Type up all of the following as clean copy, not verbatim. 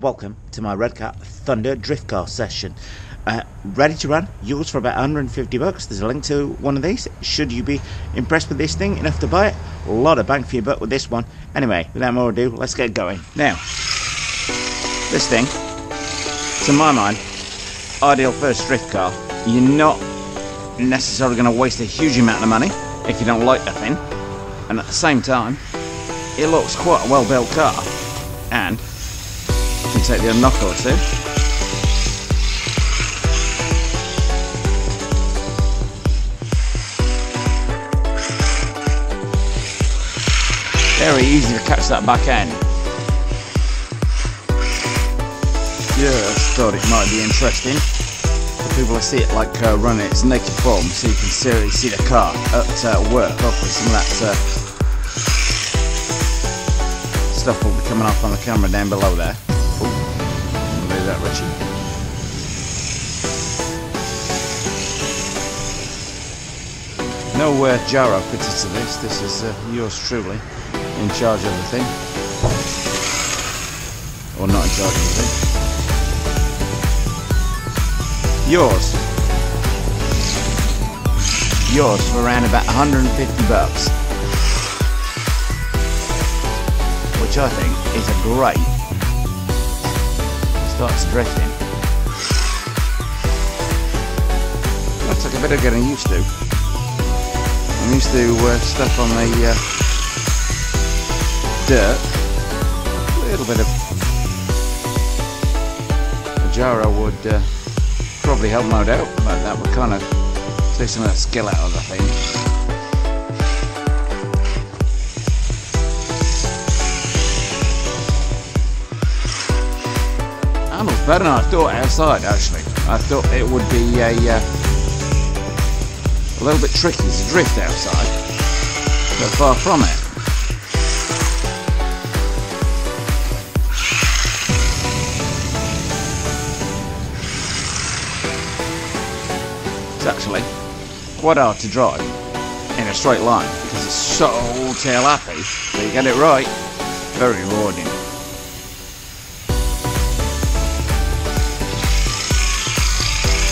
welcome to my Redcat Thunder drift car session. Ready to run, yours for about 150 bucks. There's a link to one of these should you be impressed with this thing enough to buy it. A lot of bang for your buck with this one. Anyway, without more ado, let's get going. Now, this thing, to my mind, ideal first drift car. You're not necessarily going to waste a huge amount of money if you don't like the thing, and at the same time it looks quite a well built car, and you can take the odd knock or two. Very easy to catch that back end. Just thought it might be interesting for people to see it like running its naked form, so you can see the car at work. Hopefully some of that stuff will be coming off on the camera down below there. Ooh, leave that, Richie. No gyro fitted to this. This is yours truly in charge of the thing, or not in charge of the thing. Yours for around about 150 bucks, which I think is a great start to drifting. That took a bit of getting used to. I'm used to stuff on the dirt. A little bit of a gyro would probably help load out, but that would kind of take some of that skill out of the thing. Handles better than I thought outside, actually. I thought it would be a little bit tricky to drift outside, but far from it. It's actually quite hard to drive in a straight line because it's so tail happy, but you get it right, very rewarding.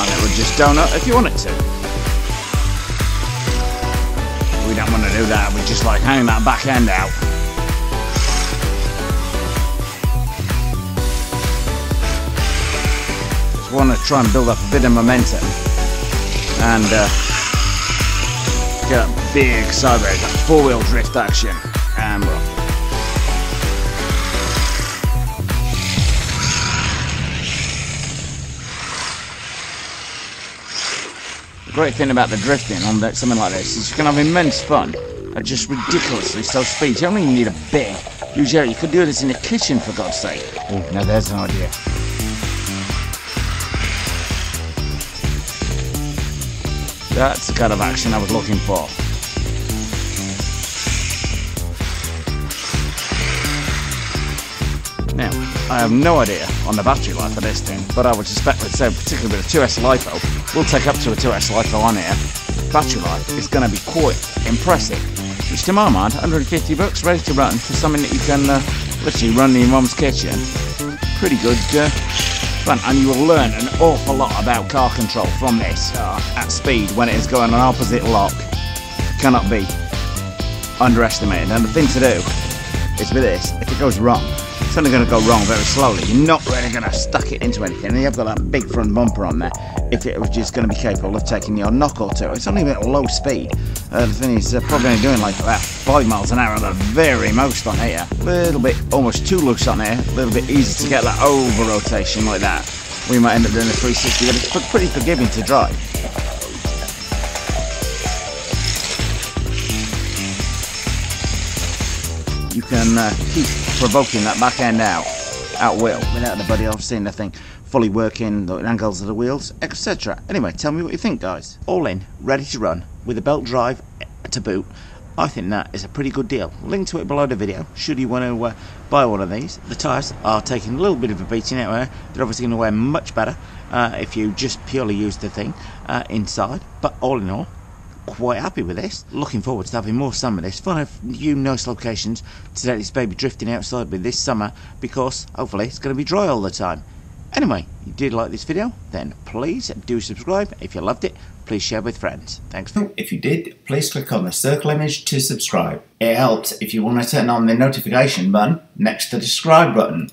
And it would just donut if you wanted to. We don't want to do that, we just like hang that back end out. Just want to try and build up a bit of momentum and get a big sideways, that four-wheel drift action, and we're off. The great thing about the drifting on something like this is you can have immense fun at just ridiculously slow speeds. You don't even need a big, huge area. You could do this in the kitchen, for God's sake. Oh, now there's an idea. That's the kind of action I was looking for. Now, I have no idea on the battery life of this thing, but I would suspect that, particularly with a 2S LiPo, we'll take up to a 2S LiPo on here. Battery life is going to be quite impressive, which to my mind, 150 bucks ready to run for something that you can literally run in your mum's kitchen. Pretty good fun, and you will learn an awful lot about car control from this at speed when it is going on opposite lock. Cannot be underestimated. And the thing to do is with this, if it goes wrong, it's only going to go wrong very slowly. You're not really going to stuck it into anything, and you've got that big front bumper on there if it was just going to be capable of taking the odd knock or two. It's only at low speed. The thing is probably only doing like about 5 miles an hour at the very most on here. A little bit almost too loose on here, a little bit easy to get that over rotation like that. We might end up doing a 360, but it's pretty forgiving to drive. You can keep provoking that back end out at will without anybody else seeing the thing fully working, the angles of the wheels, etc. Anyway, tell me what you think, guys. All in, ready to run, with a belt drive to boot. I think that is a pretty good deal. Link to it below the video should you want to buy one of these. The tyres are taking a little bit of a beating out there. They're obviously going to wear much better if you just purely use the thing inside, but all in all, quite happy with this. Looking forward to having more sun with this. Find a few nice locations to take this baby drifting outside with this summer, because hopefully it's going to be dry all the time. Anyway, if you did like this video, then please do subscribe. If you loved it, please share with friends. Thanks. If you did, please click on the circle image to subscribe. It helps if you want to turn on the notification button next to the subscribe button.